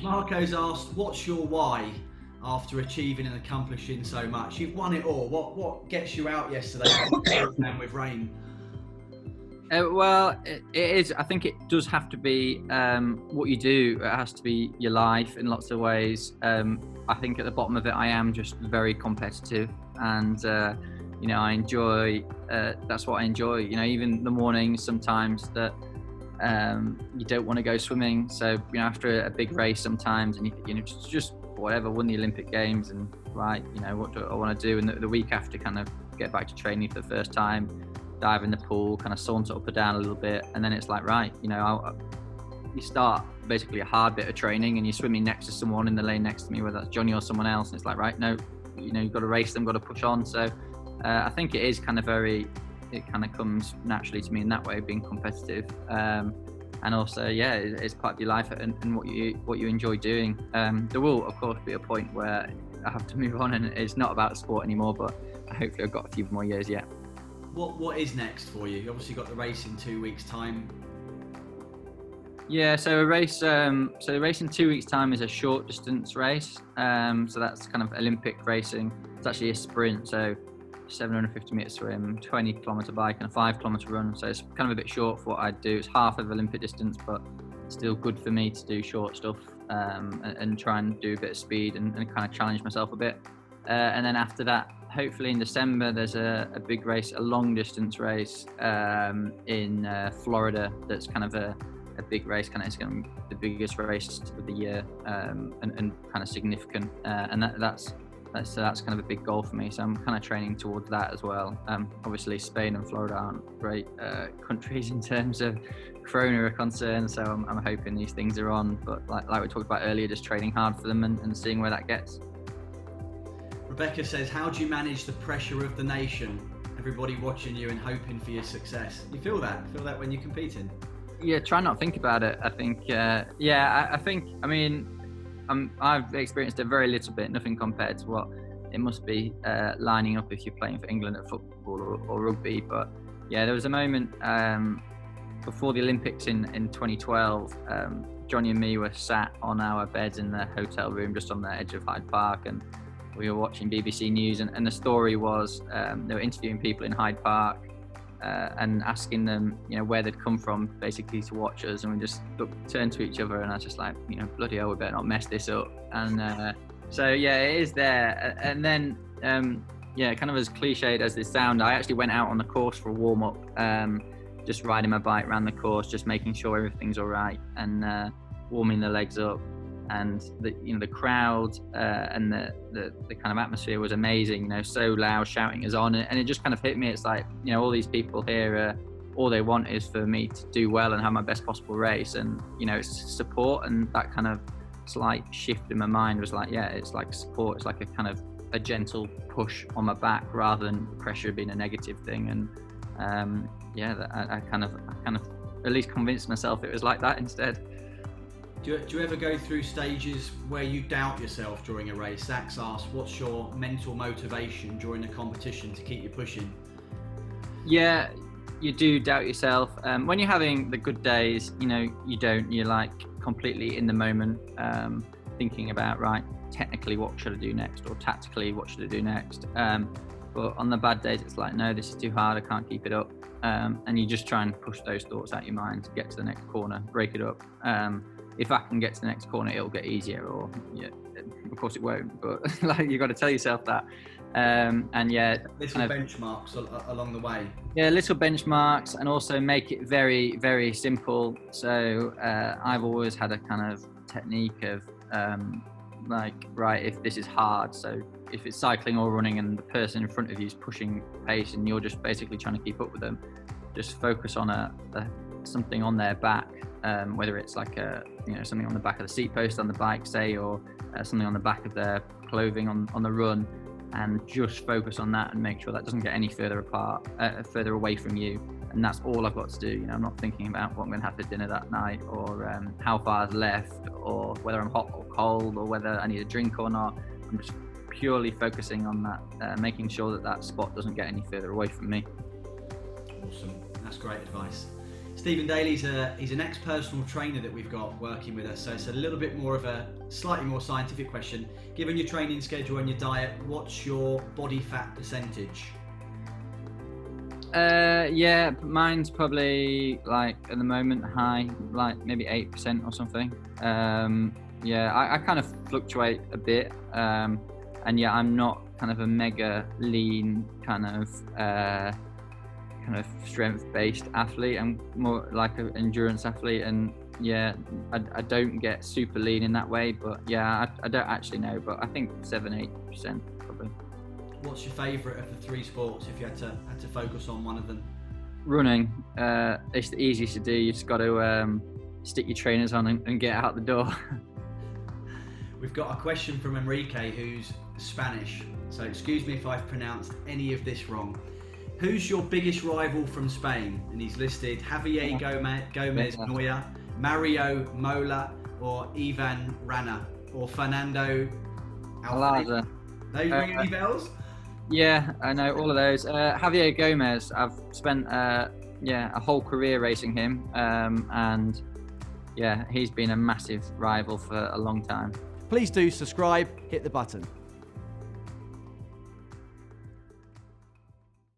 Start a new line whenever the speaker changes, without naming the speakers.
Marco's asked, what's your why after achieving and accomplishing so much? You've won it all. What gets you out yesterday and with rain?
Well, it is. I think it does have to be what you do. It has to be your life in lots of ways. I think at the bottom of it, I am just very competitive, and I enjoy. That's what I enjoy. Even the mornings sometimes that you don't want to go swimming. So after a big race sometimes, and just whatever, won the Olympic Games, and right, what do I want to do? And the week after, kind of get back to training for the first time. Dive in the pool, kind of saunter up and down a little bit, and then it's like, right, you start basically a hard bit of training and you're swimming next to someone in the lane next to me, whether that's Johnny or someone else, and it's like, right, no, you've got to race them, got to push on. So I think it is kind of it kind of comes naturally to me in that way, being competitive, and also it's part of your life and what you enjoy doing. There will of course be a point where I have to move on and it's not about sport anymore, but hopefully I've got a few more years yet.
What is next for you? You obviously got the race in 2 weeks' time.
Yeah, so the race in 2 weeks' time is a short distance race. So that's kind of Olympic racing. It's actually a sprint, so 750-meter swim, 20-kilometer bike, and a 5-kilometer run. So it's kind of a bit short for what I'd do. It's half of Olympic distance, but still good for me to do short stuff and try and do a bit of speed and kind of challenge myself a bit. And then after that, hopefully in December, there's a big race, a long distance race in Florida. That's kind of a big race. It's going to be the biggest race of the year and kind of significant. And that's kind of a big goal for me. So I'm kind of training towards that as well. Obviously, Spain and Florida aren't great countries in terms of Corona are concerned. So I'm hoping these things are on. But like we talked about earlier, just training hard for them and seeing where that gets.
Rebecca says, how do you manage the pressure of the nation? Everybody watching you and hoping for your success. You feel that? Feel that when you're competing?
Yeah, try not to think about it. I think, I've experienced it very little bit, nothing compared to what it must be lining up if you're playing for England at football or rugby. But yeah, there was a moment before the Olympics in 2012, Johnny and me were sat on our beds in the hotel room just on the edge of Hyde Park, and we were watching BBC News, and the story was they were interviewing people in Hyde Park and asking them, where they'd come from, basically to watch us, and we just turned to each other, and I was just like, bloody hell, we better not mess this up. And so yeah, it is there. And then kind of as cliched as this sounds, I actually went out on the course for a warm up, just riding my bike around the course, just making sure everything's all right, and warming the legs up. And the crowd and the kind of atmosphere was amazing, so loud, shouting us on, and it just kind of hit me. It's like, all these people here, all they want is for me to do well and have my best possible race, and it's support. And that kind of slight shift in my mind was like, yeah, it's like support. It's like a kind of a gentle push on my back rather than pressure being a negative thing. And I kind of at least convinced myself it was like that instead.
Do you ever go through stages where you doubt yourself during a race? Zach's asked, what's your mental motivation during a competition to keep you pushing?
Yeah, you do doubt yourself. When you're having the good days, you're like completely in the moment, thinking about, right, technically what should I do next, or tactically what should I do next. But on the bad days, it's like, no, this is too hard, I can't keep it up. And you just try and push those thoughts out of your mind, get to the next corner, break it up. If I can get to the next corner, it'll get easier, or of course it won't, but like, you've got to tell yourself that.
Little benchmarks along the way.
Yeah, little benchmarks, and also make it very, very simple. So I've always had a kind of technique of right, if this is hard, so if it's cycling or running and the person in front of you is pushing pace and you're just basically trying to keep up with them, just focus on something on their back, whether it's like something on the back of the seat post on the bike, say, or something on the back of their clothing on the run, and just focus on that and make sure that doesn't get any further away from you. And that's all I've got to do. I'm not thinking about what I'm going to have for dinner that night, or how far is left, or whether I'm hot or cold, or whether I need a drink or not. I'm just purely focusing on that, making sure that spot doesn't get any further away from me.
Awesome, that's great advice. Stephen Daly's he's an ex-personal trainer that we've got working with us, so it's a little bit more of a slightly more scientific question. Given your training schedule and your diet, what's your body fat percentage?
Yeah, mine's probably like at the moment high, like maybe 8% or something. Yeah, I kind of fluctuate a bit, and yeah, I'm not kind of a mega lean kind of strength-based athlete. I'm more like an endurance athlete, and yeah, I don't get super lean in that way. But yeah, I don't actually know, but I think 7-8% probably.
What's your favourite of the three sports if you had to focus on one of them?
Running. It's the easiest to do. You just got to stick your trainers on and get out the door.
We've got a question from Enrique, who's Spanish, so excuse me if I've pronounced any of this wrong. Who's your biggest rival from Spain? And he's listed Javier Gomez Noya, Mario Mola, or Ivan Rana, or Fernando Alfredo. Those ring any bells?
Yeah, I know all of those. Javier Gomez, I've spent a whole career racing him, and yeah, he's been a massive rival for a long time.
Please do subscribe, hit the button.